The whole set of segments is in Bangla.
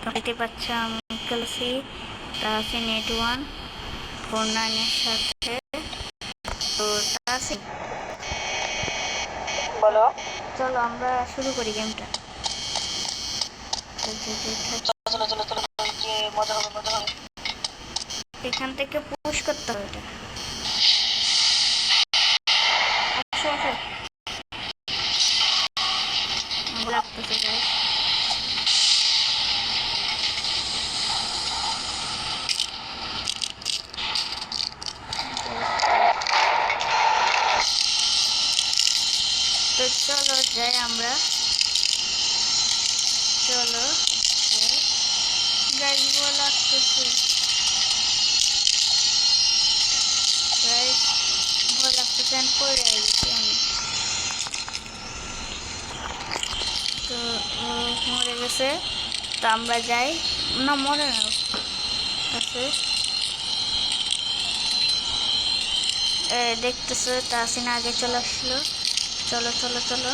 দেখতে পাচ্ছ আমি খেলছি তাহসিন 8149 এর সাথে। তো তাহসিন বলো। চলো আমরা শুরু করি গেমটা। চলো চলো চলো, মজা হবে মজা হবে। এখান থেকে পুশ করতে হবে এটা। আসো আসো, লাগতেছে গাইস। তো চলো যাই আমরা, চলো গাইস। বল লাগতেছে গাইস, বল লাগতেছে। পড়ে গেছি আমি। তো মরে গেছে। তো আমরা যাই না, মরে না আছে। দেখতেছো তাহসিন আগে চলে আসলো। চলো চলো চলো।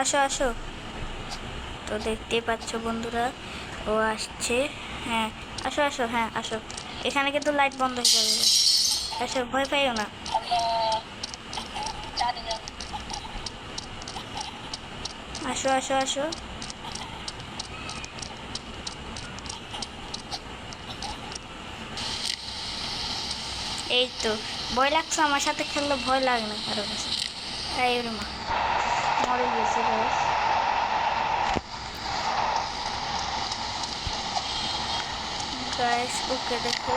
আসো আসো। তো দেখতেই পাচ্ছ বন্ধুরা, ও আসছে। হ্যাঁ আসো আসো, হ্যাঁ আসো। এখানে কিন্তু লাইট বন্ধ হয়ে যাবে। আসো, ভয় পাইও না। আসো আসো আসো। এই তো, ভয় লাগছে। আমার সাথে খেললে ভয় লাগে না কারো কাছে। এই রে মা, মরে গেছে গাইস। গাইস ওকে দেখো।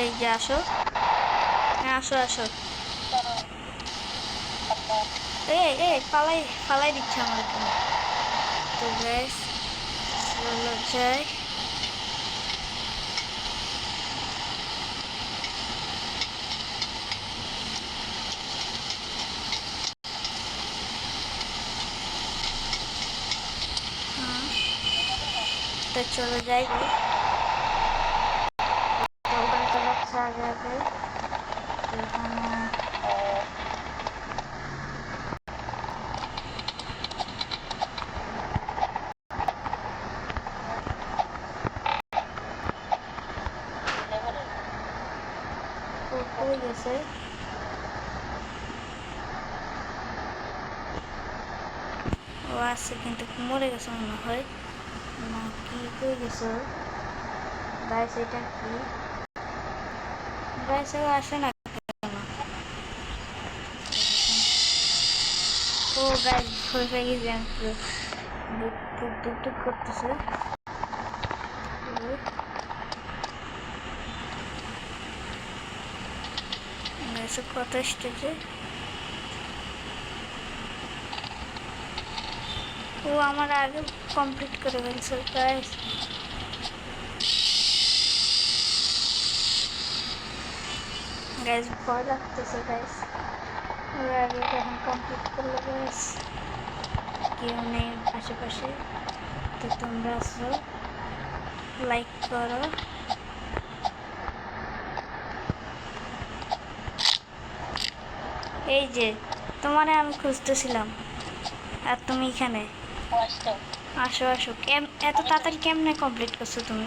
এই যে আসো, হ্যাঁ আসো আসো। পালাই পালাই দিচ্ছে আমার এখানে। তো গাইস চলো যাই। তো চলো যাই। তো যাচ্ছে আগে আগে। এখানে হয়ে গেছে। ও আছে কিন্তু মরে গেছে মনে হয়, না কি হয়ে গেছে। গাইস এটা কি? গাইস ও আসে না কেন? ও গাইস ভয় পেয়ে গেছি আমি পুরো। দুধ দুধ করতেছে। কত স্টেজে। ও আমার আগে কমপ্লিট করে ফেলছে গাইস। গাইস ভয় লাগতেছে গাইস। ওর আগে কখন কমপ্লিট করলো গাইস। কেউ নেই আশেপাশে। তো তোমরা আসো, লাইক করো। এই যে তোমারে আমি খুঁজতেছিলাম আর তুমি এখানে। আসো আসো। এত তাড়াতাড়ি কেমনে কমপ্লিট করছো তুমি?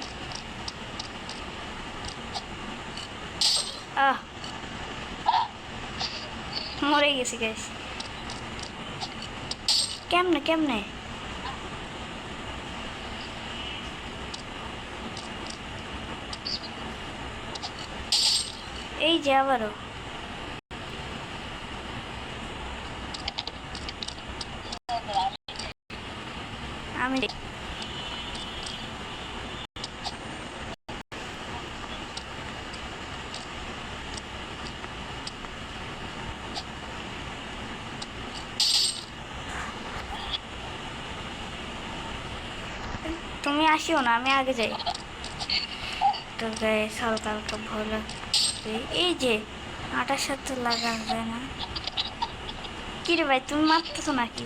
আহ, মরে গেছি গাইস। কেমনে কেমনে? এই যে আবারও। আমি তুমি আসিও না, আমি আগে যাই। তো গাইস হালকা হালকা ভয় লাগে। এই যে আটার সাথে লাগানো যায় না। কি রে ভাই, তুমি মারতেছো নাকি?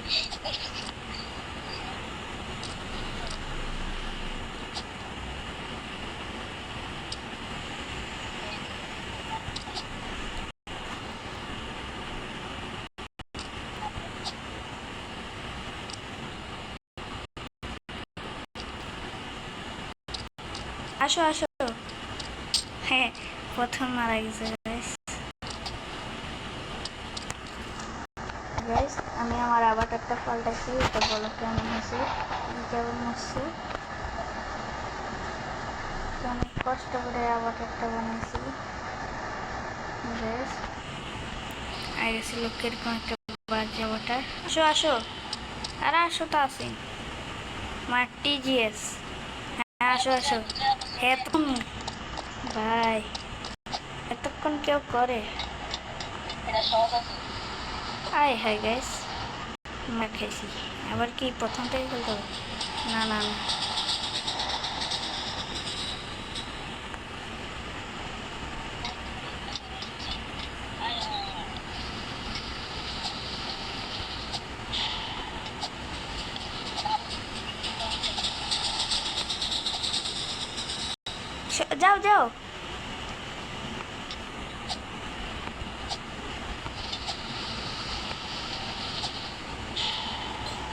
আসো আসো। হ্যাঁ, প্রথম মারা গেছে গাইস। গাইস আমি আমার আবারটা পাল্টাচ্ছি, এটা বলো কেমন হয়েছে, কেমন হচ্ছে। অনেক কষ্ট করে আবারটা বানাইছি গাইস। আর গেছে লোকের কোন একটা বাজে আবারটা। আসো আসো, আরে আসো তো আসি আমার টিজিএস। হ্যাঁ আসো আসো। হ্যাঁ তুমি ভাই, এতক্ষণ কেউ করে? এটা সহজ আছে। আয় হাই গাইস, মার খাইছি। আবার কি প্রথম থেকে খেলতে হবে? না না না, যাও যাও।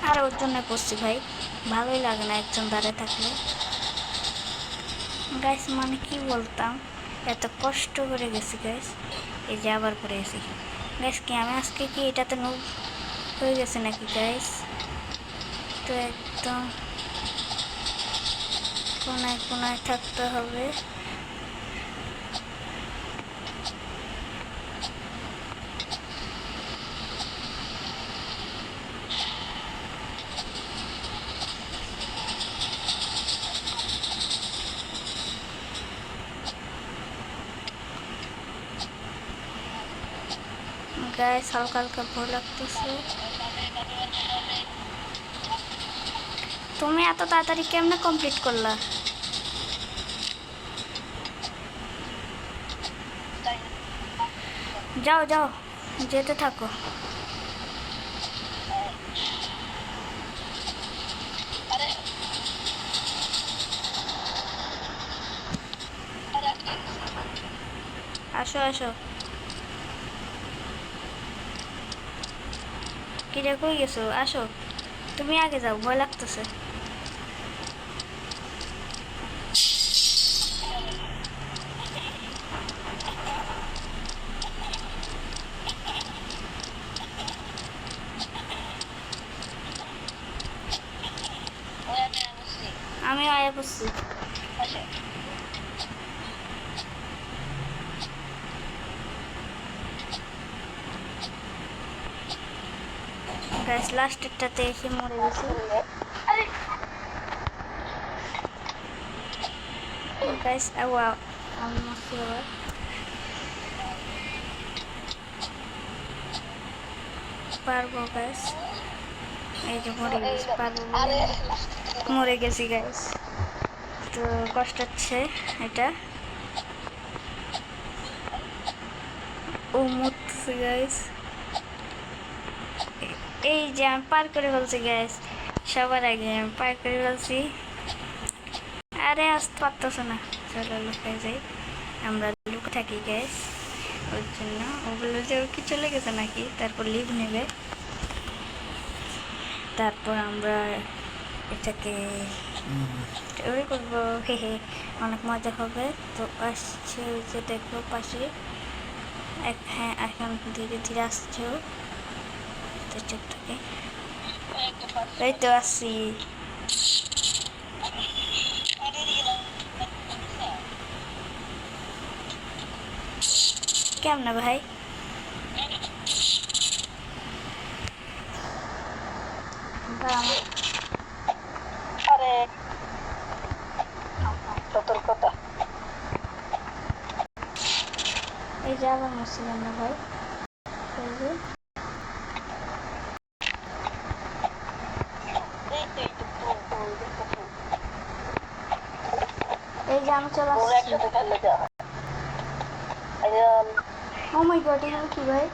আর ওর জন্য করছি ভাই, ভালোই লাগে না একজন দাঁড়িয়ে থাকলে। গাইস মানে কি বলতাম, এত কষ্ট করে গেছি গাইস, এই যে আবার করে গেছি গাইস। কি আমি আজকে কি এটাতে নুব হয়ে গেছে নাকি গাইস? তো একদম কোনায় কোনায় থাকতে হবে। গাইস হালকা হালকা ভয় লাগতেছে। তুমি এত তাড়াতাড়ি কেমনে কমপ্লিট করলা? যাও যাও, যেতে থাকো। আরে আরে আসো আসো। কি রে কই গেছো? আসো, তুমি আগে যাও, ভয় লাগতেছে। ওই আমি বুঝছি। আমি আয়া করছি। আসে গাইস লাস্টেরটাতে এসে মরে গেছি আরে গাইস। আমি মরছি আবার। পারবো গাইস, এই যে মরে গেছি, পারবো বলে আরে মরে গেছি গাইস। তো কষ্ট হচ্ছে এটা। ও মরতেছে গাইস। এই যে আমি পার করে ফেলছি গ্যাস, সবার আগে আমি পার করে ফেলছি। আরে আসতে পারতেছে না, চলো লুকাই যাই। আমরা লুক থাকি গ্যাস, ওর জন্য ওগুলো যে ও কি চলে গেছে নাকি, তারপর লিভ নেবে, তারপর আমরা এটাকে ওই করবো। হে হে, অনেক মজা হবে। তো আসছে ওই যে দেখবো পাশে হ্যাঁ এখন ধীরে ধীরে আসছেও, তো চুপ থাকে। এই তো আসছি। কেমন ভাই? আরে সতর্কতা। এই যে আবার মুসলিম না ভাই, এই যে এই তো এই তো এই যে আমি চলে পুরো আসছি। একসাথে খেললে যা। এই যে ও মাই গড, এগুলো কি ভাই?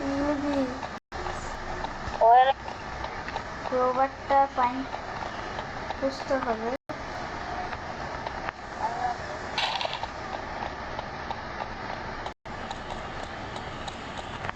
এগুলো কি? ওর ক্রোবারটা ফাইন খুঁজতে হবে।